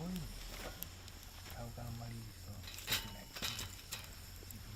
いんですよ。顔があんまりそうできないし、自分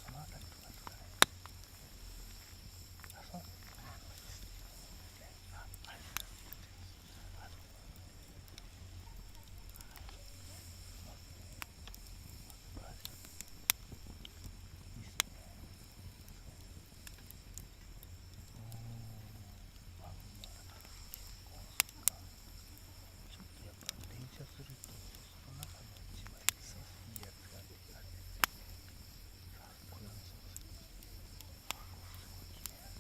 そのあたりとかですかね。あ、そうね。あれですあの素晴らしいですね。あ、結構そっか。ちょっとやっぱ連射するとその中の一枚でいいやつがあれですよね。さあこれはそうですね。あ、すごい綺麗。やっ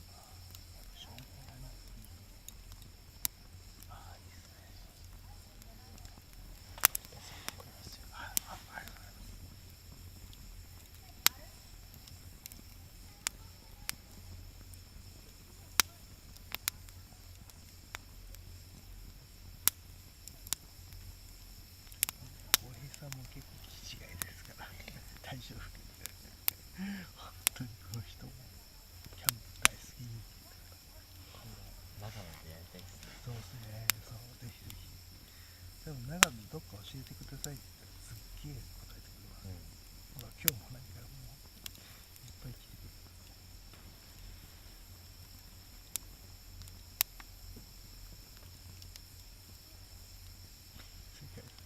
ぱ照明がねいい。ああいいですね。これですよ。ありがとうございます。浩平さんも結構気違いですから大丈夫。本当にこの人もキャンプ大好き。今度長野でやりたいですね。そうですね。そうぜひぜひ。でも長野どっか教えてくださいって言ったらすっげえ答えてくれます。うん。ほら今日も何からもういっぱい来てくれる。正解です。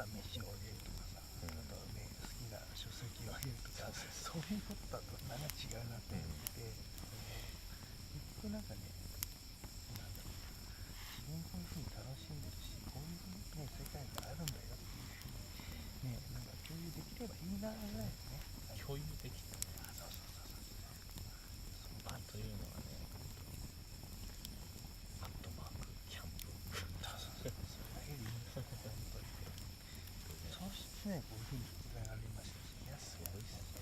ったら飯をあげるとかさ、うんあとね、好きな書籍をあげるとか、そそういうことだとなんか違うなって思ってて、結局なんかね、なんだろう、自分こういう風に楽しんでるし、こういうね、世界があるんだよっていう風にね、なんか共有できればいいなぐらいのね。共有できたね。あ、そうそうそうそうそう。場というのはね、アットマークキャンプ。そうそうそう、それだけでいいんですよ、本当に。そうしてね、こういう風につながりましたし、いや、すごいっすね。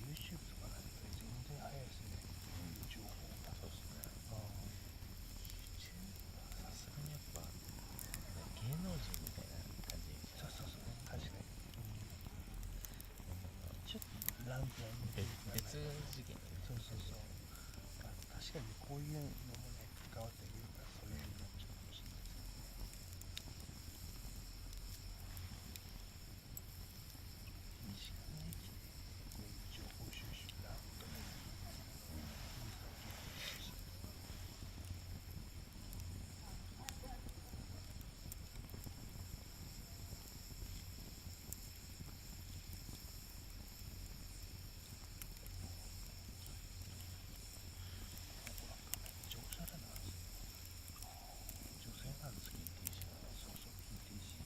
YouTube とかなんて全然早いですね、情報が。そうですね。あ YouTube はさすがにやっぱ、芸能人みたいな感じでしそうそうそう、確かに。ちょっとランクが別次元でね。そうそうそう。まあ、確かにこういうのもね、関わっているから、そういうのもちょっと欲しいですね。身近に生きて、こういう情報収集が本当にいい人を情報収集。めっちゃおしゃれなんですよ。女性なんですけど、そうそう、PTC。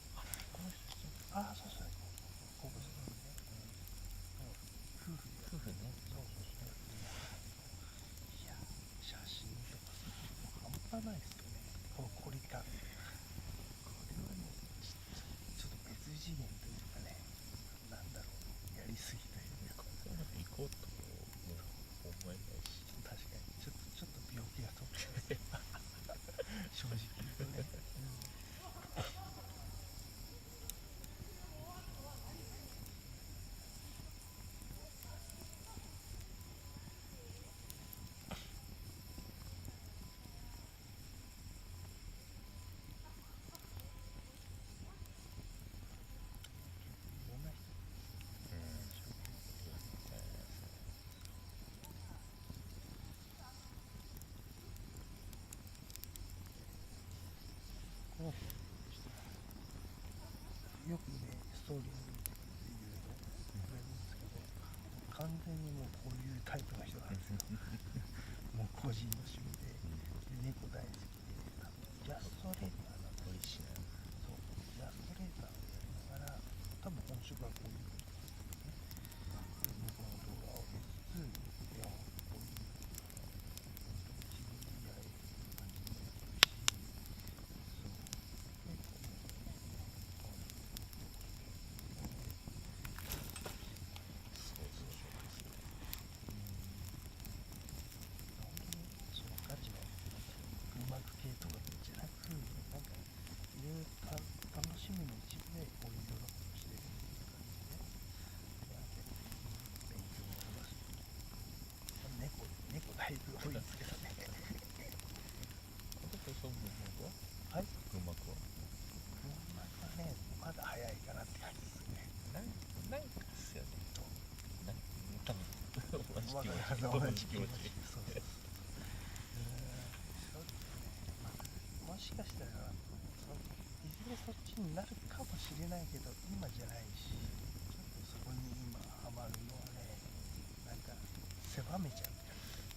この人ああ、そうそう、高校生なんでね。夫婦で。夫婦ね。そうそうそう。いや、写真とかさ、もう半端ないですよね。この凝り感。これはね、ちょっと別次元というかね、なんだろう、やりすぎというか。ここまで行こうとも思えないし。確かに、ちょっと病気が飛んでます正直言うとね。いろんな人この人よくね、ストーリーで言うとくれるんですけど、完全にもうこういうタイプの人なんですよ。もう個人の趣味で、猫大好きで、イラストレーターなんですよ。美味しいな。そう、イラストレーターをやりながら、多分本職はこういうことね。で、猫の動画を見つつ、絵をこういう自分でやれる感じもやってるし、そう、結構ね、そうそうそうですね。本当にそのガチの群幕系とかじゃなく、なんかいろいろ楽しみの一部でこういうようなことをしてるっていう感じで、いや結構勉強になりますよ。猫だいぶ多いですけどね。あとこれそう群幕ははい、群幕は群幕はね、まだ早いかなって感じですね。なんかっすよね。と多分同じ気持ち。そうそうそう。そうですね。まあ、もしかしたらいずれそっちになるかもしれないけど、今じゃないし、ちょっとそこに今ハマるのはね、なんか狭めちゃうって感じで。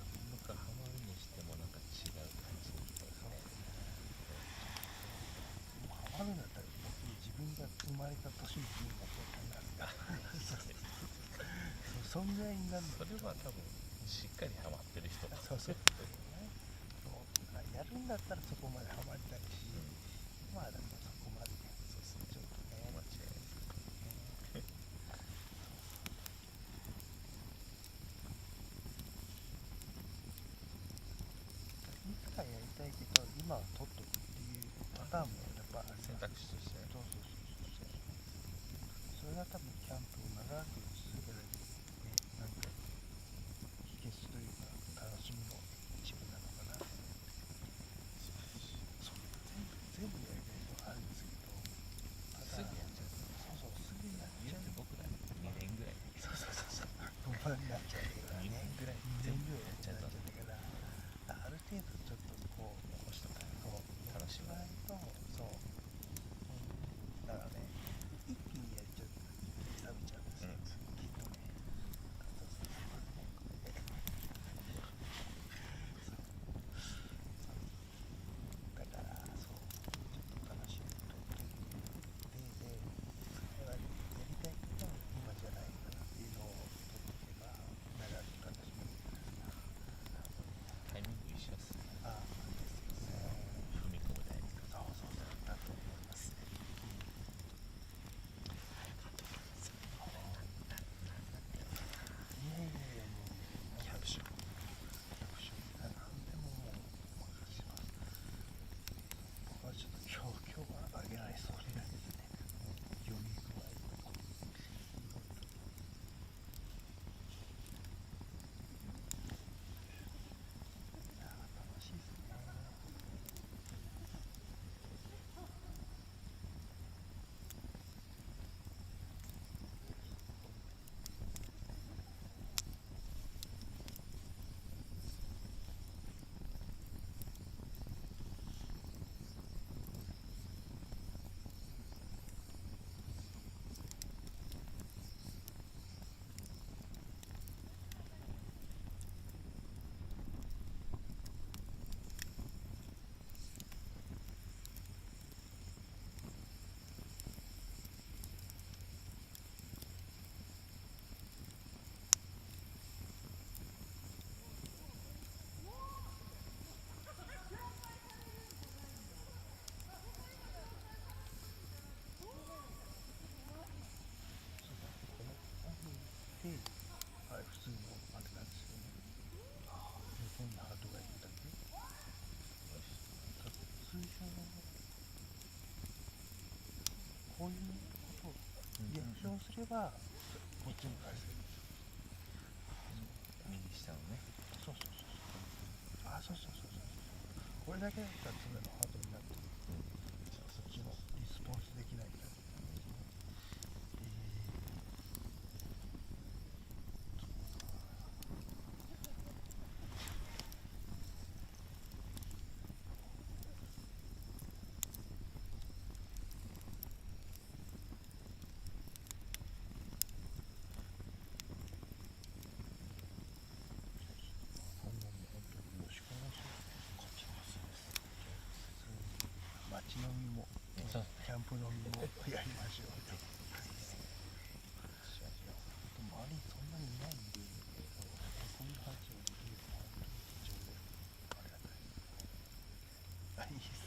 群幕ハマるにしてもなんか違う感じにしてそうね。もうハマるんだったら自分が生まれた年に群幕を考えるかそんぐらいになるの。それは多分しっかりハマってる人だ。そうそうやるんだったらそこまでハマりたいし、まあだとそこまでね、そうですね。ちょっとね、間違いないです。いつかやりたいけど、今は取っとくっていうパターンもやっぱあります。選択肢としてね。そうそうそうそう。それが多分キャンプを長く続けられるね、なんか秘訣というか楽しみの一部なのかな。そう全部やりたいのはあるんですけど、こういうことをリアクションすればこっちに返せる。右下のね。そうそうそうそう。あ、そうそうそうそう。これだけだったら爪のハートになってる。そっちのリスポンスできないから。今後も本当によろしくお願いします。こちらこそです。街飲みもそうキャンプ飲みもやりましょう。ぜひしましょう。周りにそんなにいないんで、こういう話をできると本当に非常にありがたい。いいです。